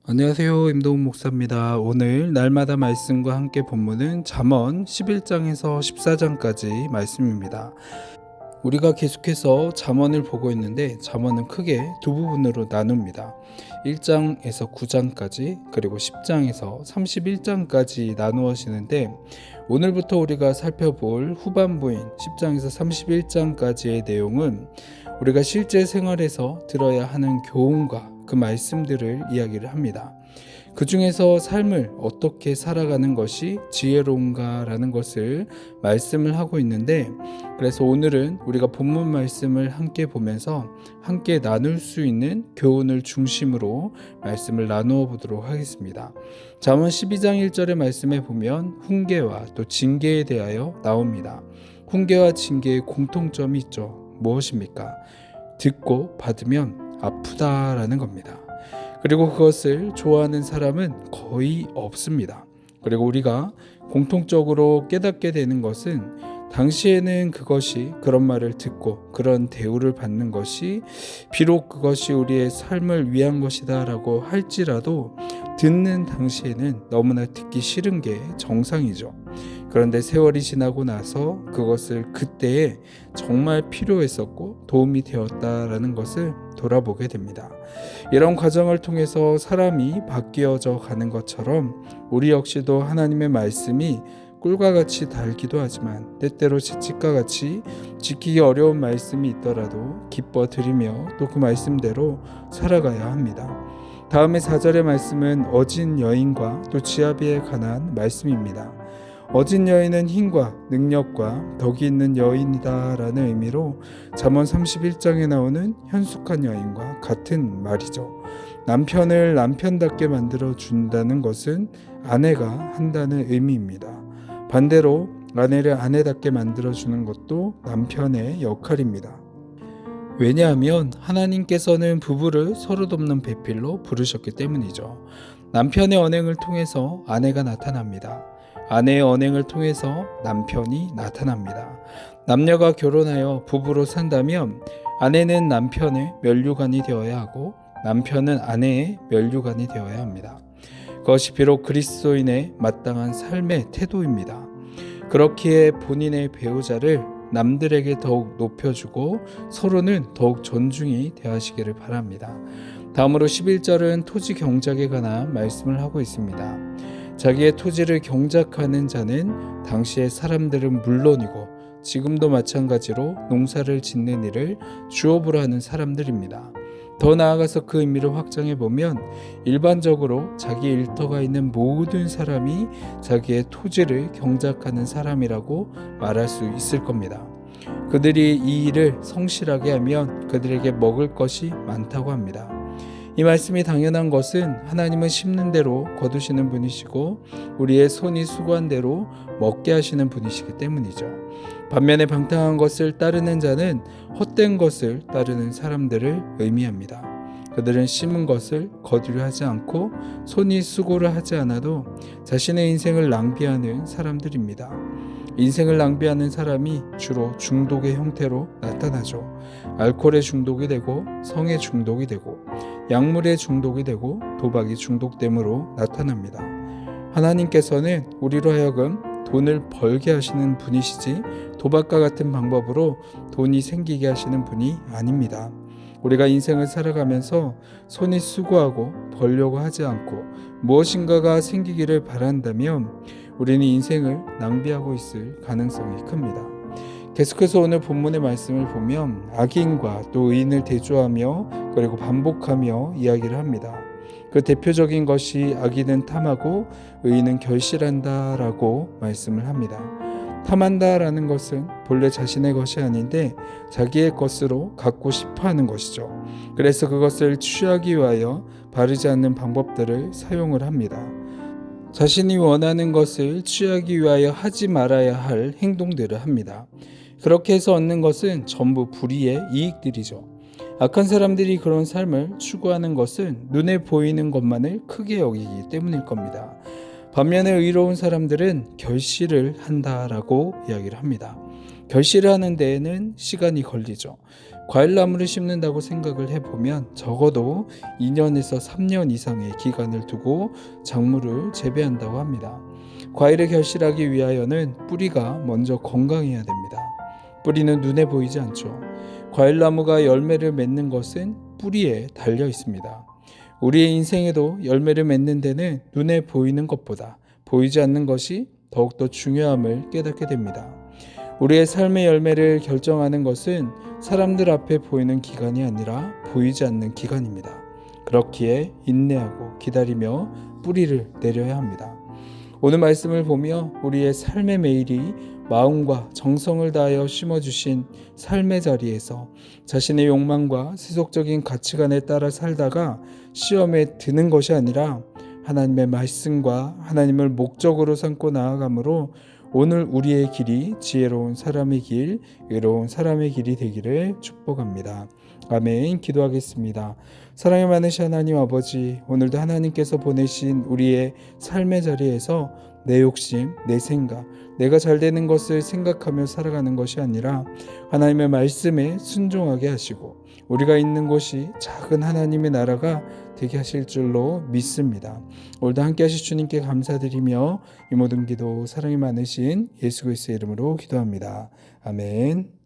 안녕하세요. 임동훈 목사입니다. 오늘 날마다 말씀과 함께 본문은 잠언 11장에서 14장까지 말씀입니다. 우리가 계속해서 잠언을 보고 있는데 잠언은 크게 두 부분으로 나눕니다. 1장에서 9장까지 그리고 10장에서 31장까지 나누어지는데 오늘부터 우리가 살펴볼 후반부인 10장에서 31장까지의 내용은 우리가 실제 생활에서 들어야 하는 교훈과 그 말씀들을 이야기를 합니다. 그 중에서 삶을 어떻게 살아가는 것이 지혜로운가라는 것을 말씀을 하고 있는데, 그래서 오늘은 우리가 본문 말씀을 함께 보면서 함께 나눌 수 있는 교훈을 중심으로 말씀을 나누어 보도록 하겠습니다. 잠언 12장 1절의 말씀에 보면 훈계와 또 징계에 대하여 나옵니다. 훈계와 징계의 공통점이 있죠. 무엇입니까? 듣고 받으면 아프다라는 겁니다. 그리고 그것을 좋아하는 사람은 거의 없습니다. 그리고 우리가 공통적으로 깨닫게 되는 것은 당시에는 그것이 그런 말을 듣고 그런 대우를 받는 것이 비록 그것이 우리의 삶을 위한 것이다 라고 할지라도 듣는 당시에는 너무나 듣기 싫은 게 정상이죠. 그런데 세월이 지나고 나서 그것을 그때에 정말 필요했었고 도움이 되었다라는 것을 돌아보게 됩니다. 이런 과정을 통해서 사람이 바뀌어져 가는 것처럼 우리 역시도 하나님의 말씀이 꿀과 같이 달기도 하지만 때때로 채찍과 같이 지키기 어려운 말씀이 있더라도 기뻐 드리며 또 그 말씀대로 살아가야 합니다. 다음에 4절의 말씀은 어진 여인과 또 지아비에 관한 말씀입니다. 어진 여인은 힘과 능력과 덕이 있는 여인이다 라는 의미로 잠언 31장에 나오는 현숙한 여인과 같은 말이죠. 남편을 남편답게 만들어 준다는 것은 아내가 한다는 의미입니다. 반대로 아내를 아내답게 만들어 주는 것도 남편의 역할입니다. 왜냐하면 하나님께서는 부부를 서로 돕는 배필로 부르셨기 때문이죠. 남편의 언행을 통해서 아내가 나타납니다. 아내의 언행을 통해서 남편이 나타납니다. 남녀가 결혼하여 부부로 산다면 아내는 남편의 면류관이 되어야 하고 남편은 아내의 면류관이 되어야 합니다. 그것이 비록 그리스도인의 마땅한 삶의 태도입니다. 그렇기에 본인의 배우자를 남들에게 더욱 높여주고 서로는 더욱 존중히 대하시기를 바랍니다. 다음으로 11절은 토지 경작에 관한 말씀을 하고 있습니다. 자기의 토지를 경작하는 자는 당시의 사람들은 물론이고 지금도 마찬가지로 농사를 짓는 일을 주업으로 하는 사람들입니다. 더 나아가서 그 의미를 확장해 보면 일반적으로 자기 일터가 있는 모든 사람이 자기의 토지를 경작하는 사람이라고 말할 수 있을 겁니다. 그들이 이 일을 성실하게 하면 그들에게 먹을 것이 많다고 합니다. 이 말씀이 당연한 것은 하나님은 심는 대로 거두시는 분이시고 우리의 손이 수고한 대로 먹게 하시는 분이시기 때문이죠. 반면에 방탕한 것을 따르는 자는 헛된 것을 따르는 사람들을 의미합니다. 그들은 심은 것을 거두려 하지 않고 손이 수고를 하지 않아도 자신의 인생을 낭비하는 사람들입니다. 인생을 낭비하는 사람이 주로 중독의 형태로 나타나죠. 알코올에 중독이 되고 성에 중독이 되고 약물에 중독이 되고 도박이 중독됨으로 나타납니다. 하나님께서는 우리로 하여금 돈을 벌게 하시는 분이시지 도박과 같은 방법으로 돈이 생기게 하시는 분이 아닙니다. 우리가 인생을 살아가면서 손이 수고하고 벌려고 하지 않고 무엇인가가 생기기를 바란다면 우리는 인생을 낭비하고 있을 가능성이 큽니다. 계속해서 오늘 본문의 말씀을 보면 악인과 또 의인을 대조하며 그리고 반복하며 이야기를 합니다. 그 대표적인 것이 악인은 탐하고 의인은 결실한다 라고 말씀을 합니다. 탐한다라는 것은 본래 자신의 것이 아닌데 자기의 것으로 갖고 싶어 하는 것이죠. 그래서 그것을 취하기 위하여 바르지 않는 방법들을 사용을 합니다. 자신이 원하는 것을 취하기 위하여 하지 말아야 할 행동들을 합니다. 그렇게 해서 얻는 것은 전부 불의의 이익들이죠. 악한 사람들이 그런 삶을 추구하는 것은 눈에 보이는 것만을 크게 여기기 때문일 겁니다. 반면에 의로운 사람들은 결실을 한다라고 이야기를 합니다. 결실을 하는 데에는 시간이 걸리죠. 과일나무를 심는다고 생각을 해보면 적어도 2년에서 3년 이상의 기간을 두고 작물을 재배한다고 합니다. 과일을 결실하기 위하여는 뿌리가 먼저 건강해야 됩니다. 뿌리는 눈에 보이지 않죠. 과일나무가 열매를 맺는 것은 뿌리에 달려 있습니다. 우리의 인생에도 열매를 맺는 데는 눈에 보이는 것보다 보이지 않는 것이 더욱더 중요함을 깨닫게 됩니다. 우리의 삶의 열매를 결정하는 것은 사람들 앞에 보이는 기간이 아니라 보이지 않는 기간입니다. 그렇기에 인내하고 기다리며 뿌리를 내려야 합니다. 오늘 말씀을 보며 우리의 삶의 매일이 마음과 정성을 다하여 심어주신 삶의 자리에서 자신의 욕망과 세속적인 가치관에 따라 살다가 시험에 드는 것이 아니라 하나님의 말씀과 하나님을 목적으로 삼고 나아가므로 오늘 우리의 길이 지혜로운 사람의 길, 의로운 사람의 길이 되기를 축복합니다. 아멘. 기도하겠습니다. 사랑이 많으신 하나님 아버지, 오늘도 하나님께서 보내신 우리의 삶의 자리에서 내 욕심, 내 생각, 내가 잘 되는 것을 생각하며 살아가는 것이 아니라 하나님의 말씀에 순종하게 하시고 우리가 있는 곳이 작은 하나님의 나라가 되게 하실 줄로 믿습니다. 오늘도 함께 하실 주님께 감사드리며 이 모든 기도 사랑이 많으신 예수 그리스도의 이름으로 기도합니다. 아멘.